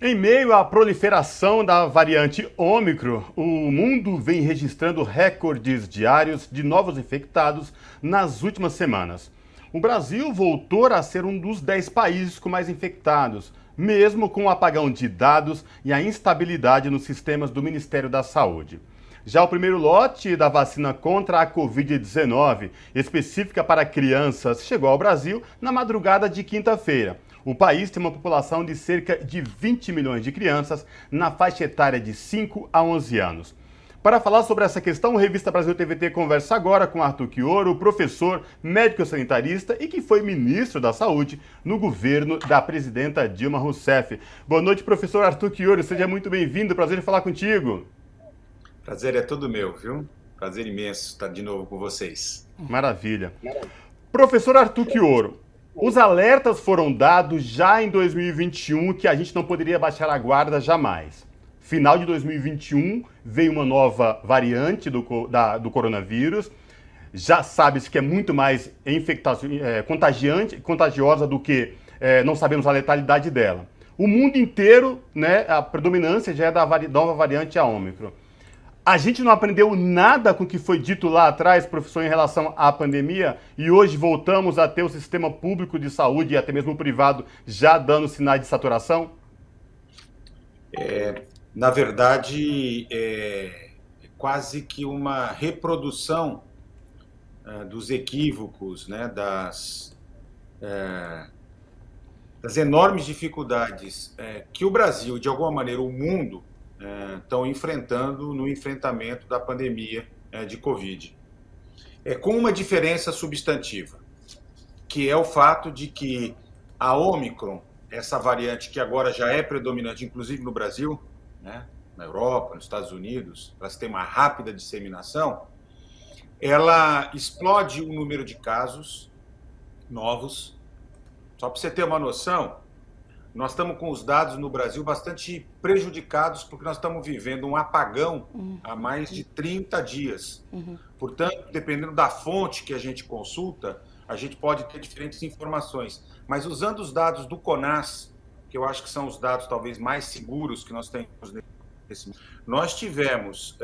Em meio à proliferação da variante Ômicron, o mundo vem registrando recordes diários de novos infectados nas últimas semanas. O Brasil voltou a ser um dos 10 países com mais infectados, mesmo com o apagão de dados e a instabilidade nos sistemas do Ministério da Saúde. Já o primeiro lote da vacina contra a Covid-19, específica para crianças, chegou ao Brasil na madrugada de quinta-feira. O país tem uma população de cerca de 20 milhões de crianças na faixa etária de 5 a 11 anos. Para falar sobre essa questão, o Revista Brasil TVT conversa agora com Arthur Quioro, professor, médico sanitarista e que foi ministro da Saúde no governo da presidenta Dilma Rousseff. Boa noite, professor Arthur Quioro, seja muito bem-vindo, prazer em falar contigo. Prazer é todo meu, viu? Prazer imenso estar de novo com vocês. Maravilha. Professor Arthur Quioro, os alertas foram dados já em 2021 que a gente não poderia baixar a guarda jamais. Final de 2021 veio uma nova variante do coronavírus. Já sabe-se que é muito mais contagiosa do que não sabemos a letalidade dela. O mundo inteiro, né, a predominância já é da nova variante a Ômicron. A gente não aprendeu nada com o que foi dito lá atrás, professor, em relação à pandemia, e hoje voltamos a ter o sistema público de saúde e até mesmo o privado já dando sinais de saturação? Na verdade, é quase que uma reprodução dos equívocos, né, das enormes dificuldades que o Brasil, de alguma maneira, o mundo, estão enfrentando no enfrentamento da pandemia de Covid. Com uma diferença substantiva, que é o fato de que a Ômicron, essa variante que agora já é predominante, inclusive no Brasil, né, na Europa, nos Estados Unidos, para se ter uma rápida disseminação, ela explode o número de casos novos. Só para você ter uma noção, nós estamos com os dados no Brasil bastante prejudicados porque nós estamos vivendo um apagão há mais de 30 dias. Portanto, dependendo da fonte que a gente consulta, a gente pode ter diferentes informações. Mas usando os dados do CONAS, que eu acho que são os dados talvez mais seguros que nós temos nesse momento, nós tivemos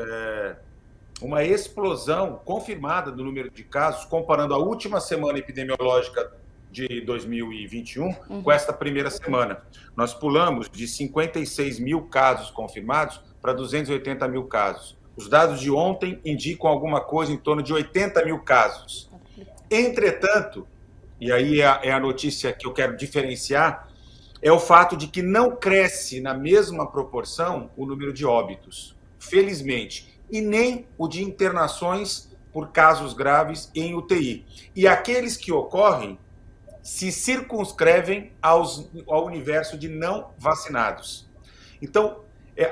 uma explosão confirmada do número de casos, comparando a última semana epidemiológica de 2021 com esta primeira semana. Nós pulamos de 56 mil casos confirmados para 280 mil casos. Os dados de ontem indicam alguma coisa em torno de 80 mil casos. Entretanto, e aí é a notícia que eu quero diferenciar, é o fato de que não cresce na mesma proporção o número de óbitos, felizmente, e nem o de internações por casos graves em UTI. E aqueles que ocorrem se circunscrevem ao universo de não vacinados. Então,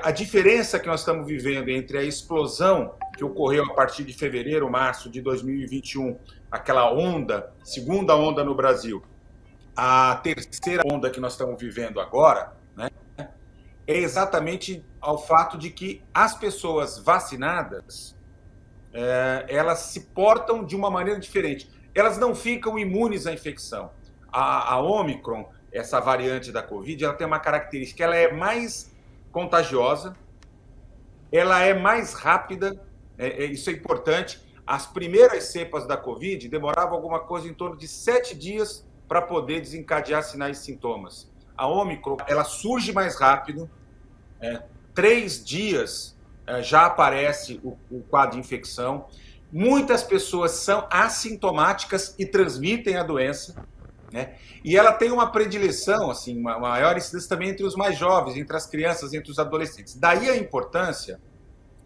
a diferença que nós estamos vivendo entre a explosão que ocorreu a partir de fevereiro, março de 2021, aquela onda, segunda onda no Brasil, a terceira onda que nós estamos vivendo agora, né, é exatamente ao fato de que as pessoas vacinadas, elas se portam de uma maneira diferente. Elas não ficam imunes à infecção. A Ômicron, essa variante da Covid, ela tem uma característica, ela é mais contagiosa, ela é mais rápida, isso é importante. As primeiras cepas da Covid demoravam alguma coisa em torno de 7 dias para poder desencadear sinais e sintomas. A Ômicron, ela surge mais rápido, 3 dias já aparece o quadro de infecção. Muitas pessoas são assintomáticas e transmitem a doença, né? E ela tem uma predileção, assim, uma maior incidência também entre os mais jovens, entre as crianças, entre os adolescentes. Daí a importância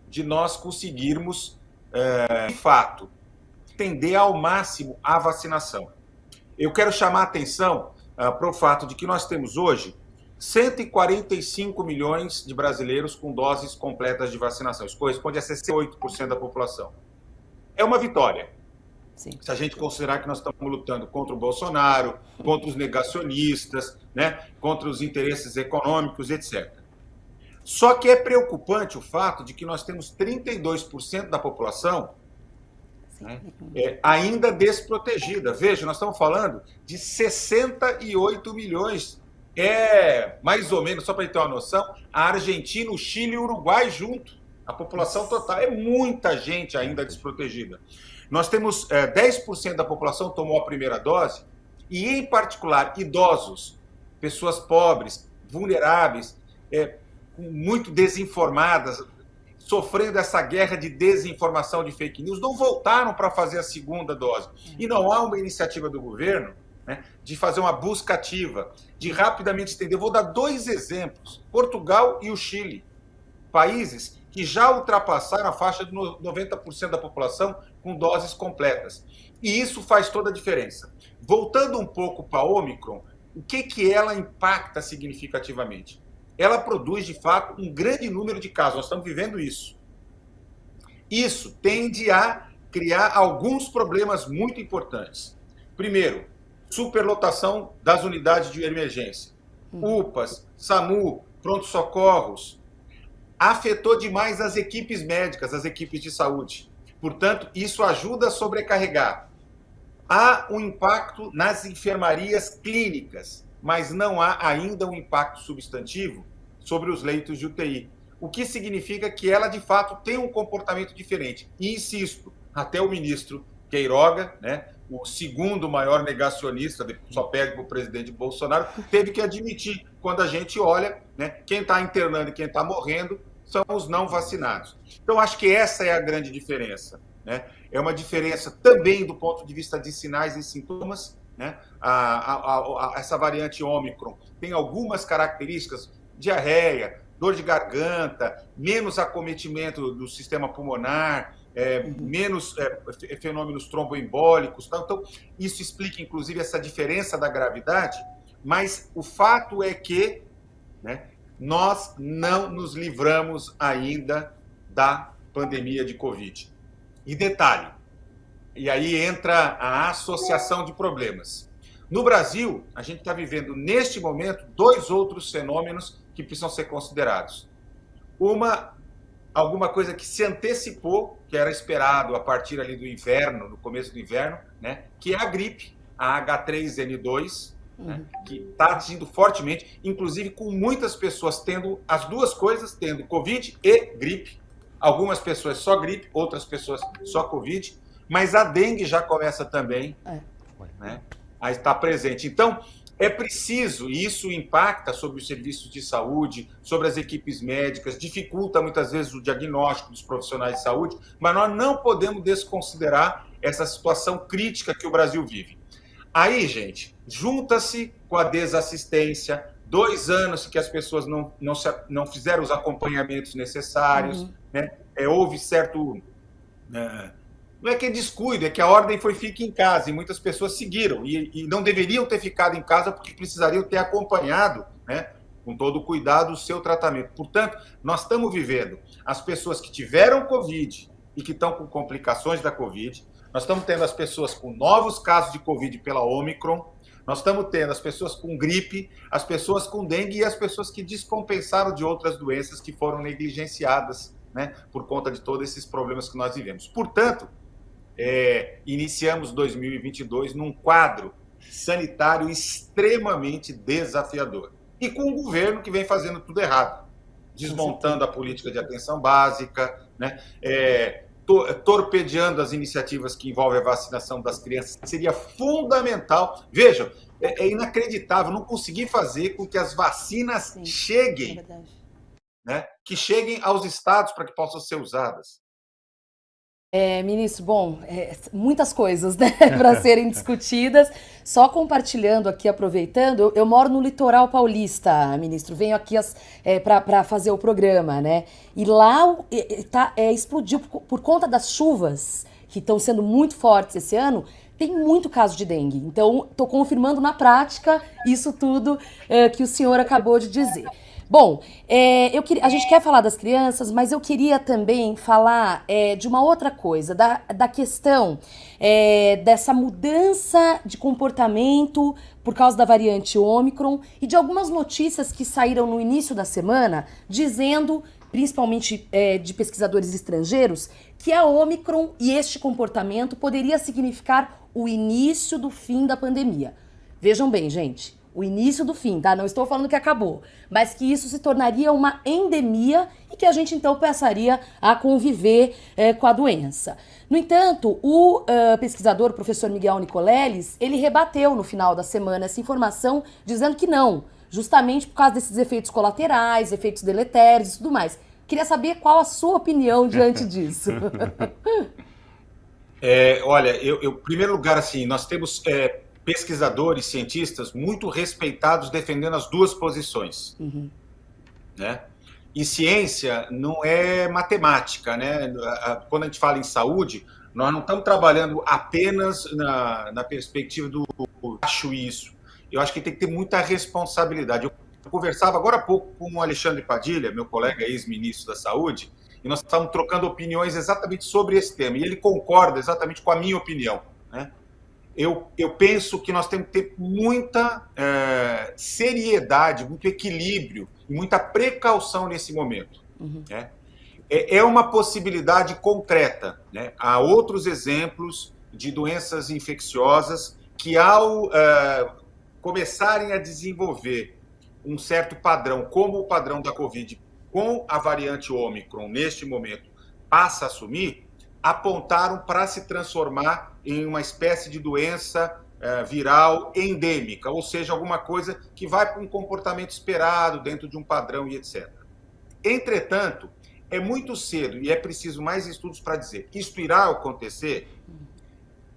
de nós conseguirmos, de fato, tender ao máximo a vacinação. Eu quero chamar a atenção para o fato de que nós temos hoje 145 milhões de brasileiros com doses completas de vacinação. Isso corresponde a 68% da população. É uma vitória. Sim. Se a gente considerar que nós estamos lutando contra o Bolsonaro, contra os negacionistas, né, contra os interesses econômicos, etc. Só que é preocupante o fato de que nós temos 32% da população, né, ainda desprotegida. Veja, nós estamos falando de 68 milhões é mais ou menos, só para ter uma noção, a Argentina, o Chile e o Uruguai junto. A população total é muita gente ainda desprotegida. Nós temos 10% da população tomou a primeira dose e, em particular, idosos, pessoas pobres, vulneráveis, muito desinformadas, sofrendo essa guerra de desinformação, de fake news, não voltaram para fazer a segunda dose. E não há uma iniciativa do governo, né, de fazer uma busca ativa, de rapidamente estender. Eu vou dar 2 exemplos: Portugal e o Chile, países que já ultrapassaram a faixa de 90% da população com doses completas. E isso faz toda a diferença. Voltando um pouco para a Ômicron, o que ela impacta significativamente? Ela produz, de fato, um grande número de casos. Nós estamos vivendo isso. Isso tende a criar alguns problemas muito importantes. Primeiro, superlotação das unidades de emergência. UPAs, SAMU, pronto-socorros. Afetou demais as equipes médicas, as equipes de saúde. Portanto, isso ajuda a sobrecarregar. Há um impacto nas enfermarias clínicas, mas não há ainda um impacto substantivo sobre os leitos de UTI. O que significa que ela, de fato, tem um comportamento diferente. E insisto, até o ministro Queiroga, né, o segundo maior negacionista, só perde para o presidente Bolsonaro, teve que admitir, quando a gente olha, né, quem está internando e quem está morrendo são os não vacinados. Então, acho que essa é a grande diferença, né? É uma diferença também do ponto de vista de sinais e sintomas, né? Essa variante Ômicron tem algumas características: diarreia, dor de garganta, menos acometimento do sistema pulmonar, menos fenômenos tromboembólicos. Então, isso explica, inclusive, essa diferença da gravidade, mas o fato é que, né, nós não nos livramos ainda da pandemia de Covid. E detalhe, e aí entra a associação de problemas. No Brasil, a gente está vivendo, neste momento, 2 outros fenômenos que precisam ser considerados. Alguma coisa que se antecipou, que era esperado a partir ali do inverno, no começo do inverno, né, que é a gripe, a H3N2, né, que está atingindo fortemente, inclusive com muitas pessoas tendo as duas coisas, tendo Covid e gripe. Algumas pessoas só gripe, outras pessoas só Covid, mas a dengue já começa também, né, a estar presente. Então, é preciso, e isso impacta sobre os serviços de saúde, sobre as equipes médicas, dificulta muitas vezes o diagnóstico dos profissionais de saúde, mas nós não podemos desconsiderar essa situação crítica que o Brasil vive. Aí, gente, junta-se com a desassistência, 2 anos que as pessoas não fizeram os acompanhamentos necessários, né? Houve certo... não é que é descuido, é que a ordem foi fique em casa, e muitas pessoas seguiram, e não deveriam ter ficado em casa porque precisariam ter acompanhado, né, com todo o cuidado, o seu tratamento. Portanto, nós estamos vivendo as pessoas que tiveram Covid e que estão com complicações da Covid, nós estamos tendo as pessoas com novos casos de Covid pela Ômicron, nós estamos tendo as pessoas com gripe, as pessoas com dengue e as pessoas que descompensaram de outras doenças que foram negligenciadas, né, por conta de todos esses problemas que nós vivemos. Portanto, iniciamos 2022 num quadro sanitário extremamente desafiador. E com um governo que vem fazendo tudo errado, desmontando a política de atenção básica, né, torpedeando as iniciativas que envolvem a vacinação das crianças, que seria fundamental. Vejam, é inacreditável não conseguir fazer com que as vacinas cheguem, né, que cheguem aos estados para que possam ser usadas. Ministro, bom, muitas coisas, né, para serem discutidas. Só compartilhando aqui, aproveitando, eu moro no litoral paulista, ministro, venho aqui para fazer o programa, né? E lá explodiu por conta das chuvas que estão sendo muito fortes esse ano. Tem muito caso de dengue. Então, estou confirmando na prática isso tudo que o senhor acabou de dizer. Bom, a gente quer falar das crianças, mas eu queria também falar de uma outra coisa, da questão dessa mudança de comportamento por causa da variante Ômicron e de algumas notícias que saíram no início da semana, dizendo, principalmente de pesquisadores estrangeiros, que a Ômicron e este comportamento poderia significar o início do fim da pandemia. Vejam bem, gente. o início do fim, tá? Não estou falando que acabou, mas que isso se tornaria uma endemia e que a gente então passaria a conviver com a doença. No entanto, o pesquisador, o professor Miguel Nicoleles, ele rebateu no final da semana essa informação, dizendo que não, justamente por causa desses efeitos colaterais, efeitos deletérios e tudo mais. Queria saber qual a sua opinião diante disso. Olha, em primeiro lugar, assim, nós temos pesquisadores, cientistas muito respeitados defendendo as duas posições, né? E ciência não é matemática, né? Quando a gente fala em saúde, nós não estamos trabalhando apenas na perspectiva do acho isso. Eu acho que tem que ter muita responsabilidade. Eu conversava agora há pouco com o Alexandre Padilha, meu colega ex-ministro da Saúde, e nós estávamos trocando opiniões exatamente sobre esse tema, e ele concorda exatamente com a minha opinião, né? Eu penso que nós temos que ter muita seriedade, muito equilíbrio e muita precaução nesse momento, né? É uma possibilidade concreta, né? Há outros exemplos de doenças infecciosas que, ao começarem a desenvolver um certo padrão, como o padrão da Covid, com a variante Ômicron, neste momento, passa a assumir, apontaram para se transformar em uma espécie de doença viral endêmica, ou seja, alguma coisa que vai para um comportamento esperado, dentro de um padrão e etc. Entretanto, é muito cedo e é preciso mais estudos para dizer que isto irá acontecer.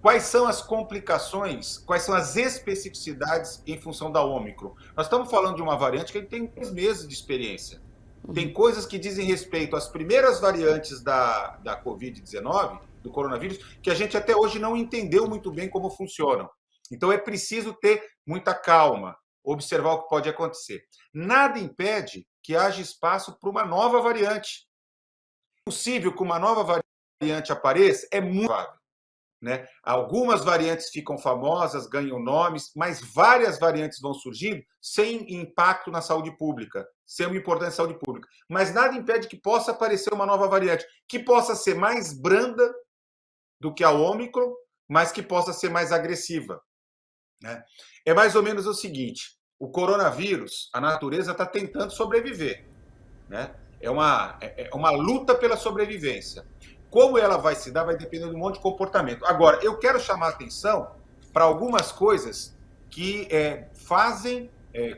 Quais são as complicações, quais são as especificidades em função da Ômicron? Nós estamos falando de uma variante que tem 3 meses de experiência. Tem coisas que dizem respeito às primeiras variantes da Covid-19, do coronavírus, que a gente até hoje não entendeu muito bem como funcionam. Então é preciso ter muita calma, observar o que pode acontecer. Nada impede que haja espaço para uma nova variante. É possível que uma nova variante apareça? É muito provável, né? Algumas variantes ficam famosas, ganham nomes, mas várias variantes vão surgindo sem impacto na saúde pública, sem uma importância na saúde pública. Mas nada impede que possa aparecer uma nova variante, que possa ser mais branda do que a Ômicron, mas que possa ser mais agressiva, né? É mais ou menos o seguinte: o coronavírus, a natureza está tentando sobreviver, né? É uma luta pela sobrevivência. Como ela vai se dar vai depender de um monte de comportamento. Agora, eu quero chamar a atenção para algumas coisas que fazem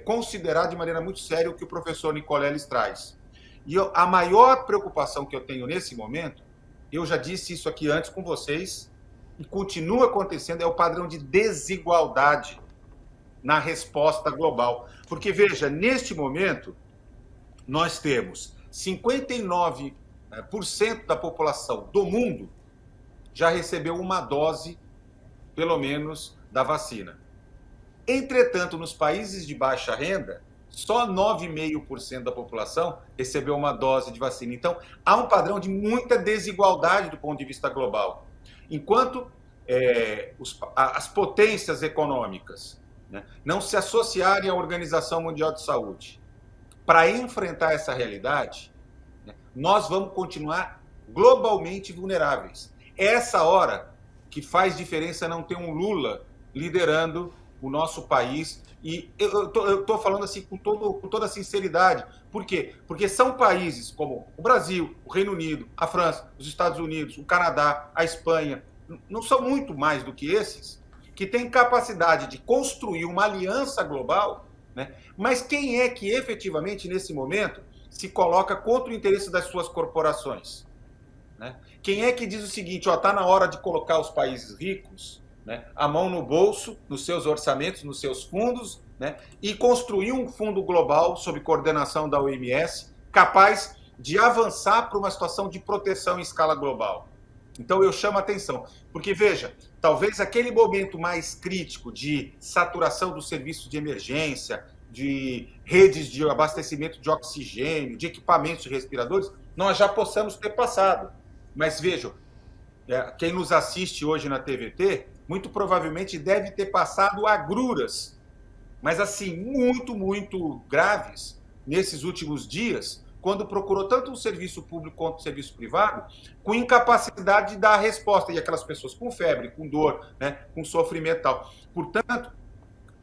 considerar de maneira muito séria o que o professor Nicoleles traz. E a maior preocupação que eu tenho nesse momento, eu já disse isso aqui antes com vocês, e continua acontecendo, é o padrão de desigualdade na resposta global. Porque, veja, neste momento, nós temos 59% da população do mundo já recebeu uma dose, pelo menos, da vacina. Entretanto, nos países de baixa renda, só 9,5% da população recebeu uma dose de vacina. Então, há um padrão de muita desigualdade do ponto de vista global. Enquanto as potências econômicas, né, não se associarem à Organização Mundial de Saúde para enfrentar essa realidade, né, nós vamos continuar globalmente vulneráveis. É essa hora que faz diferença não ter um Lula liderando o nosso país. E eu estou falando assim com toda a sinceridade. Por quê? Porque são países como o Brasil, o Reino Unido, a França, os Estados Unidos, o Canadá, a Espanha, não são muito mais do que esses, que têm capacidade de construir uma aliança global, né? Mas quem é que efetivamente, nesse momento, se coloca contra o interesse das suas corporações, né? Quem é que diz o seguinte: está na hora de colocar os países ricos, né, a mão no bolso, nos seus orçamentos, nos seus fundos, né, e construir um fundo global sob coordenação da OMS, capaz de avançar para uma situação de proteção em escala global. Então eu chamo a atenção, porque veja, talvez aquele momento mais crítico de saturação dos serviços de emergência, de redes de abastecimento de oxigênio, de equipamentos de respiradores, nós já possamos ter passado. Mas vejam, quem nos assiste hoje na TVT, muito provavelmente deve ter passado agruras, mas assim, muito, muito graves, nesses últimos dias, quando procurou tanto o serviço público quanto o serviço privado, com incapacidade de dar a resposta, e aquelas pessoas com febre, com dor, né, com sofrimento e tal. Portanto,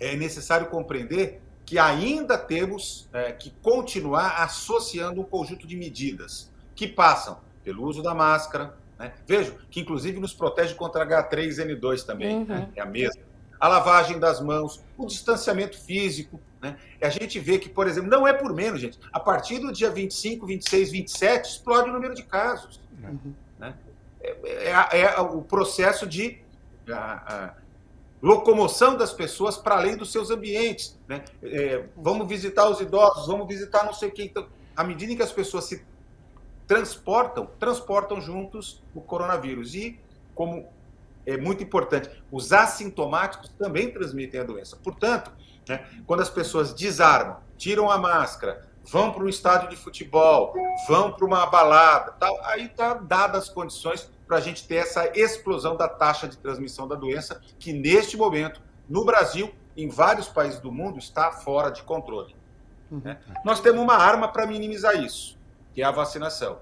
é necessário compreender que ainda temos que continuar associando um conjunto de medidas que passam pelo uso da máscara, né? Vejo que inclusive nos protege contra H3N2 também, né? É a mesma. A lavagem das mãos, o distanciamento físico, né? E a gente vê que, por exemplo, não é por menos, gente, a partir do dia 25, 26, 27, explode o número de casos. Né? É o processo de locomoção das pessoas para além dos seus ambientes. Né? Vamos visitar os idosos, vamos visitar não sei o quê. Então, à medida em que as pessoas se transportam juntos o coronavírus. E, como é muito importante, os assintomáticos também transmitem a doença. Portanto, né, quando as pessoas desarmam, tiram a máscara, vão para um estádio de futebol, vão para uma balada, tal, aí está dadas as condições para a gente ter essa explosão da taxa de transmissão da doença, que neste momento, no Brasil, em vários países do mundo, está fora de controle. Né? Nós temos uma arma para minimizar isso, que é a vacinação.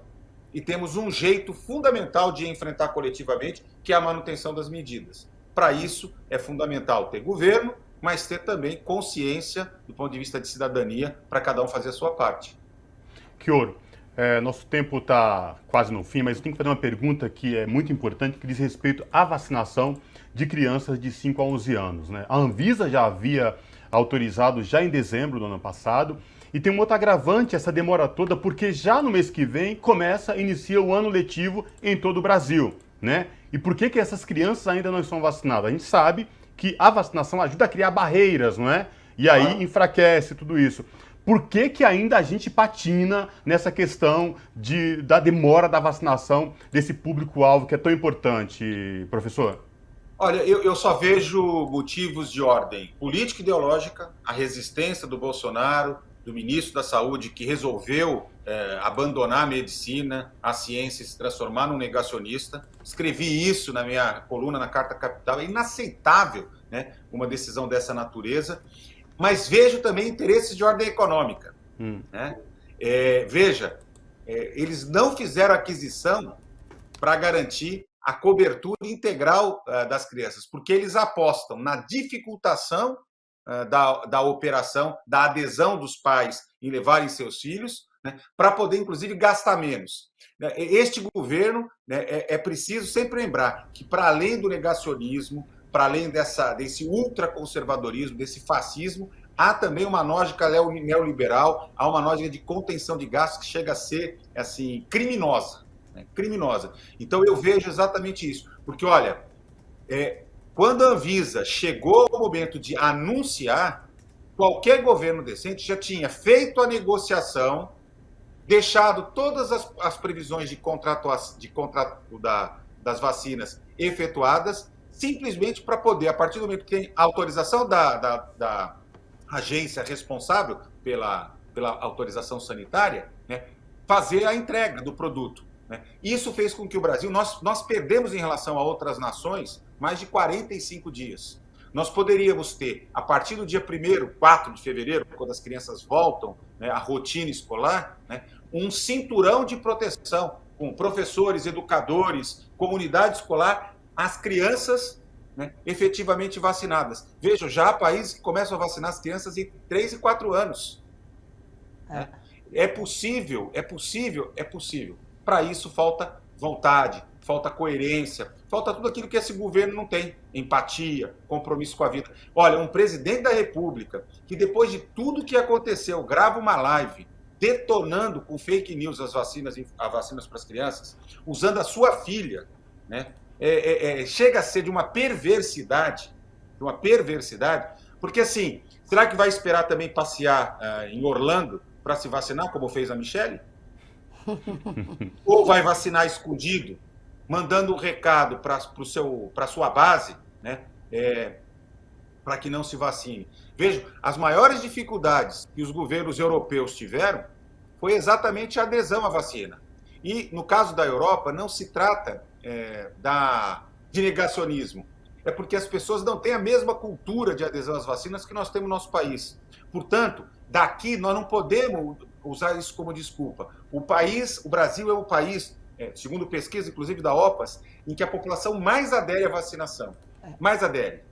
E temos um jeito fundamental de enfrentar coletivamente, que é a manutenção das medidas. Para isso, é fundamental ter governo, mas ter também consciência, do ponto de vista de cidadania, para cada um fazer a sua parte. Chioro, nosso tempo está quase no fim, mas eu tenho que fazer uma pergunta que é muito importante, que diz respeito à vacinação de crianças de 5 a 11 anos. Né? A Anvisa já havia autorizado já em dezembro do ano passado, e tem um outro agravante essa demora toda, porque já no mês que vem inicia o ano letivo em todo o Brasil, né? E por que essas crianças ainda não estão vacinadas? A gente sabe que a vacinação ajuda a criar barreiras, não é? E aí enfraquece tudo isso. Por que ainda a gente patina nessa questão da demora da vacinação desse público-alvo que é tão importante, professor? Olha, eu só vejo motivos de ordem política e ideológica, a resistência do Bolsonaro, do ministro da Saúde, que resolveu abandonar a medicina, a ciência, e se transformar num negacionista. Escrevi isso na minha coluna na Carta Capital. É inaceitável, né, uma decisão dessa natureza. Mas vejo também interesses de ordem econômica. Né? Veja, eles não fizeram aquisição para garantir a cobertura integral das crianças, porque eles apostam na dificultação da operação, da adesão dos pais em levarem seus filhos, né, para poder, inclusive, gastar menos. Este governo, né, é preciso sempre lembrar que, para além do negacionismo, para além desse ultraconservadorismo, desse fascismo, há também uma lógica neoliberal, há uma lógica de contenção de gastos que chega a ser assim, criminosa. Né, criminosa. Então, eu vejo exatamente isso. Porque, olha, quando a Anvisa chegou ao momento de anunciar, qualquer governo decente já tinha feito a negociação, deixado todas as previsões de contrato das vacinas efetuadas, simplesmente para poder, a partir do momento que tem autorização da agência responsável pela autorização sanitária, né, fazer a entrega do produto. Né? Isso fez com que o Brasil, nós perdemos em relação a outras nações mais de 45 dias. Nós poderíamos ter, a partir do dia 1º, 4 de fevereiro, quando as crianças voltam, né, à rotina escolar, né, um cinturão de proteção com professores, educadores, comunidade escolar, as crianças, né, efetivamente vacinadas. Vejam, já há países que começam a vacinar as crianças em 3 e 4 anos. Né? É possível. Para isso falta vontade, falta coerência, falta tudo aquilo que esse governo não tem. Empatia, compromisso com a vida. Olha, um presidente da República que depois de tudo que aconteceu, grava uma live detonando com fake news as vacinas para as crianças, usando a sua filha, né? Chega a ser de uma perversidade, porque assim, será que vai esperar também passear em Orlando para se vacinar, como fez a Michelle? Ou vai vacinar escondido, mandando um recado para a sua base, né, para que não se vacine. Veja, as maiores dificuldades que os governos europeus tiveram foi exatamente a adesão à vacina. E, no caso da Europa, não se trata de negacionismo. É porque as pessoas não têm a mesma cultura de adesão às vacinas que nós temos no nosso país. Portanto, daqui nós não podemos usar isso como desculpa. O Brasil é o país, segundo pesquisa, inclusive da OPAS, em que a população mais adere à vacinação. Mais adere.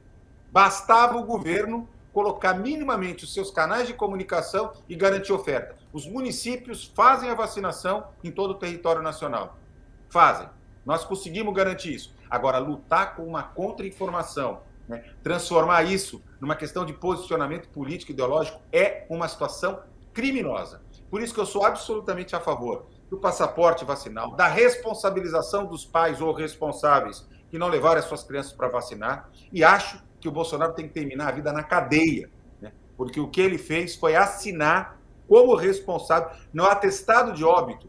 Bastava o governo colocar minimamente os seus canais de comunicação e garantir oferta. Os municípios fazem a vacinação em todo o território nacional. Fazem. Nós conseguimos garantir isso. Agora, lutar com uma contra-informação, né, transformar isso numa questão de posicionamento político e ideológico é uma situação criminosa. Por isso que eu sou absolutamente a favor do passaporte vacinal, da responsabilização dos pais ou responsáveis que não levaram as suas crianças para vacinar, e acho que o Bolsonaro tem que terminar a vida na cadeia, né? Porque o que ele fez foi assinar como responsável no atestado de óbito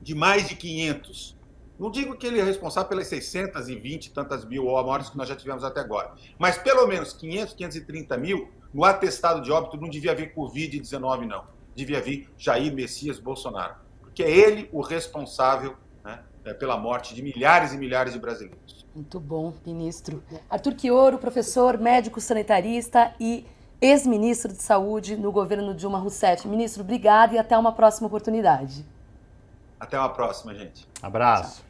de mais de 500. Não digo que ele é responsável pelas 620 e tantas mil mortes que nós já tivemos até agora, mas pelo menos 500, 530 mil, no atestado de óbito não devia vir Covid-19, não. Devia vir Jair Messias Bolsonaro, porque é ele o responsável, né, pela morte de milhares e milhares de brasileiros. Muito bom, ministro. Arthur Quioro, professor, médico sanitarista e ex-ministro de Saúde no governo Dilma Rousseff. Ministro, obrigado e até uma próxima oportunidade. Até uma próxima, gente. Abraço. Tchau.